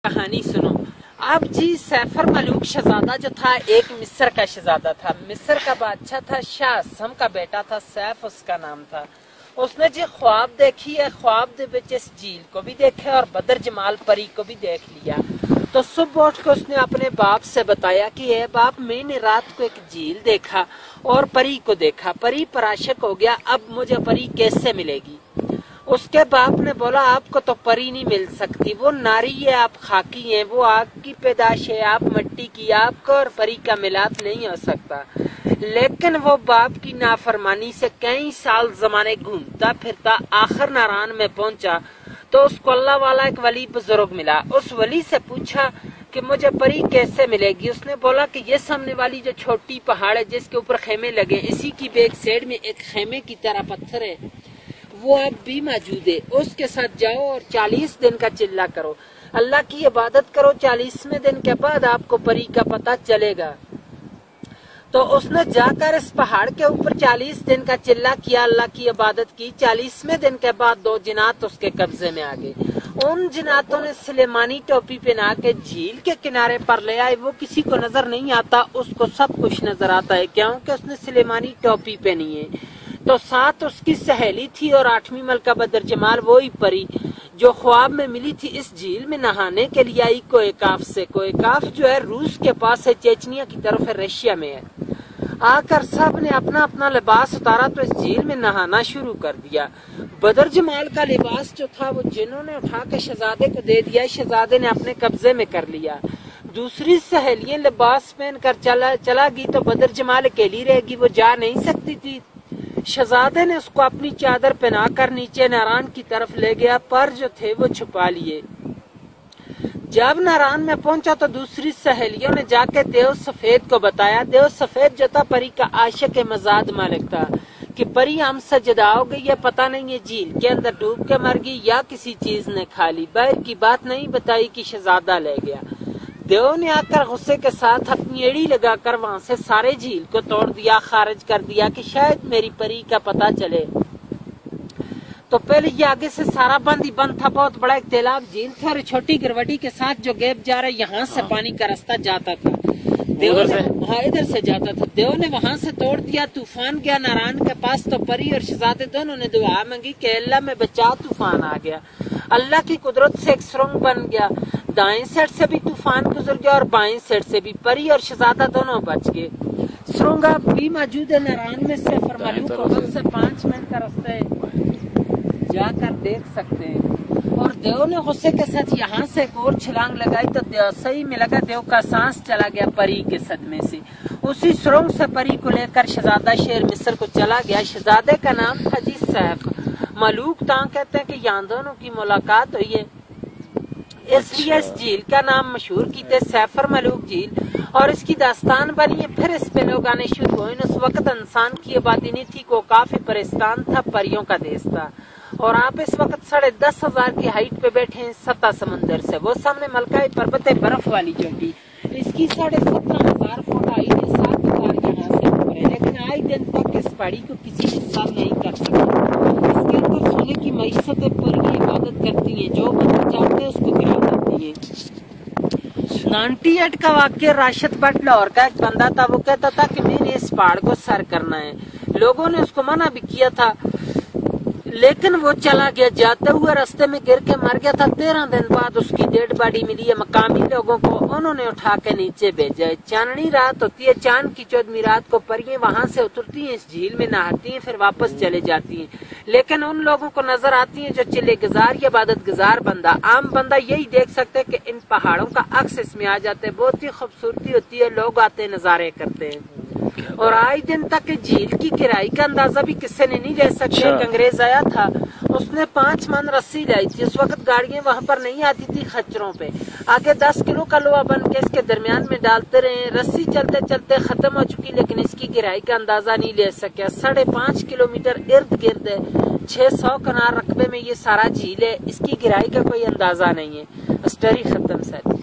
کہانی سنو۔ اب جی سیفر ملوک شہزادہ جو تھا ایک مصر کا شہزادہ تھا، مصر کا بادشاہ تھا، شاہ اسم کا بیٹا تھا، سیف اس کا نام تھا۔ اس نے جی خواب دیکھی ہے، خواب دے وچ اس جھیل کو بھی دیکھا اور بدر جمال پری کو بھی دیکھ لیا۔ تو صبح اٹھ کے اس نے اپنے باپ سے بتایا کہ اے باپ میں نے رات کو ایک جھیل دیکھا اور پری کو دیکھا، پری پر عاشق ہو گیا، اب مجھے پری کیسے ملے گی؟ اس کے باپ نے بولا آپ کو تو پری نہیں مل سکتی، وہ ناری ہے، آپ خاکی ہیں، وہ آگ کی پیدائش ہے، آپ مٹی کی، آپ کو اور پری کا ملاپ نہیں ہو سکتا۔ لیکن وہ باپ کی نافرمانی سے کئی سال زمانے گھومتا پھرتا آخر ناران میں پہنچا تو اس کو اللہ والا ایک ولی بزرگ ملا۔ اس ولی سے پوچھا کہ مجھے پری کیسے ملے گی؟ اس نے بولا کہ یہ سامنے والی جو چھوٹی پہاڑ ہے جس کے اوپر خیمے لگے، اسی کی بیک سائڈ میں ایک خیمے کی طرح پتھر ہے، وہ اب بھی موجود ہے، اس کے ساتھ جاؤ اور 40 دن کا چلہ کرو، اللہ کی عبادت کرو، 40ویں دن کے بعد آپ کو پری کا پتہ چلے گا۔ تو اس نے جا کر اس پہاڑ کے اوپر 40 دن کا چلہ کیا، اللہ کی عبادت کی، 40ویں دن کے بعد 2 جنات اس کے قبضے میں آ گئے۔ ان جناتوں نے سلیمانی ٹوپی پہنا کے جھیل کے کنارے پر لے آئے، وہ کسی کو نظر نہیں آتا، اس کو سب کچھ نظر آتا ہے، کیونکہ اس نے سلیمانی ٹوپی پہنی ہے۔ تو ساتھ اس کی سہیلی تھی اور 8ویں ملکہ بدر جمال، وہی پری جو خواب میں ملی تھی، اس جھیل میں نہانے کے لیے آئی کوئکاف سے۔ کوئکاف جو ہے روس کے پاس ہے، چیچنیا کی طرف ہے، رشیا میں ہے۔ آ کر سب نے اپنا اپنا لباس اتارا تو اس جھیل میں نہانا شروع کر دیا۔ بدر جمال کا لباس جو تھا وہ جنہوں نے اٹھا کے شہزادے کو دے دیا، شہزادے نے اپنے قبضے میں کر لیا۔ دوسری سہیلیاں لباس پہن کر چلا گئی تو بدر جمال اکیلی رہ گی، وہ جا نہیں سکتی تھی۔ شہزادے نے اس کو اپنی چادر پہنا کر نیچے ناران کی طرف لے گیا، پر جو تھے وہ چھپا لیے۔ جب ناران میں پہنچا تو دوسری سہیلیوں نے جا کے دیو سفید کو بتایا۔ دیو سفید جو تھا پری کا عاشق مزاد مالک تھا کہ پری ہم سے جدا ہو گئی ہے، پتہ نہیں یہ جھیل کے اندر ڈوب کے مر گئی یا کسی چیز نے کھا لی۔ باہر کی بات نہیں بتائی کہ شہزادہ لے گیا۔ دیو نے آ کر غصے کے ساتھ اپنی ایڑی لگا کر وہاں سے سارے جھیل کو توڑ دیا، خارج کر دیا کہ شاید میری پری کا پتہ چلے۔ تو پہلے یہ آگے سے سارا بند ہی بند تھا، بہت بڑا ایک تیلاب جھیل تھا اور چھوٹی گروڈی کے ساتھ جو گیپ جا رہا ہے، یہاں سے پانی کا رستہ جاتا تھا، ادھر سے جاتا تھا۔ دیو نے وہاں سے توڑ دیا، طوفان گیا ناران کے پاس تو پری اور شہزادے دونوں نے دعا مانگی کہ اللہ میں بچا، طوفان آ گیا۔ اللہ کی قدرت سے ایک سرنگ بن گیا، دائیں سائڈ سے بھی طوفان گزر گیا اور بائیں سائڈ سے بھی، پری اور شہزادہ دونوں بچ گئے۔ سرنگ اب بھی موجود ہے ناران میں، سیفر ملوک کو وقت سے 5 منٹ کا رستہ ہے، جا کر دیکھ سکتے ہیں۔ اور دیو نے غصے کے ساتھ یہاں سے ایک اور چھلانگ لگائی تو دیو صحیح میں لگا، دیو کا سانس چلا گیا پری کے صدمے سے۔ اسی سرنگ سے پری کو لے کر شہزادہ شیر مصر کو چلا گیا۔ شہزادے کا نام تھا جی سیف ملوک، تاں کہتے ہیں کہ یہاں دونوں کی ملاقات ہوئی ہے، اس لیے اس جھیل کا نام مشہور کیتے سیفر ملوک جھیل، اور اس کی داستان بنی ہے۔ پھر اس پہ لوگ آنے شروع ہوئے۔ اس وقت انسان کی آبادی نہیں تھی، کو کافی پرستان تھا، پریوں کا دیس تھا، اور آپ اس وقت 10,500 کی ہائٹ پہ بیٹھے ہیں سطح سمندر سے۔ وہ سامنے ملکہ پربت ہے، برف والی چوٹی، اس کی 17,500 فٹ ہائٹ ہے، 7,000 یہاں سے اوپر ہے، لیکن آج دن تک اس پہاڑی کو کسی نے سر نہیں کر سکتا۔ اس کے اندر سونے کی معیشت پری عبادت کرتی ہیں، جو بندہ چاہتے ہیں اس کو گرا دیتی ہیں۔ 98 کا واقعہ راشد بٹ لاہور کا ایک بندہ تھا، وہ کہتا تھا کہ میں نے اس پہاڑ کو سر کرنا ہے۔ لوگوں نے اس کو منع بھی کیا تھا، لیکن وہ چلا گیا، جاتے ہوئے رستے میں گر کے مر گیا تھا۔ 13 دن بعد اس کی ڈیڈ باڈی ملی ہے، مقامی لوگوں کو انہوں نے اٹھا کے نیچے بھیجا ہے۔ چاندنی رات ہوتی ہے، چاند کی 14ویں رات کو پریاں وہاں سے اترتی ہیں، اس جھیل میں نہاتی ہیں، پھر واپس چلے جاتی ہیں، لیکن ان لوگوں کو نظر آتی ہیں جو چلے گزار یا عبادت گزار بندہ، عام بندہ یہی دیکھ سکتے کہ ان پہاڑوں کا عکس اس میں آ جاتے، بہت ہی خوبصورتی ہوتی ہے، لوگ آتے نظارے کرتے ہیں۔ اور آج دن تک جھیل کی گہرائی کا اندازہ بھی کسی نے نہیں لے سکتے۔ ایک انگریز آیا تھا، اس نے 5 من رسی لائی تھی، اس وقت گاڑیاں وہاں پر نہیں آتی تھی خچروں پہ، آگے 10 کلو کا لوہا بن کے اس کے درمیان میں ڈالتے رہے، رسی چلتے چلتے ختم ہو چکی، لیکن اس کی گہرائی کا اندازہ نہیں لے سکیا۔ 5.5 کلومیٹر ارد گرد ہے، 600 کنال رقبے میں یہ سارا جھیل ہے، اس کی گہرائی کا کوئی اندازہ نہیں ہے۔ اسٹوری ختم سر۔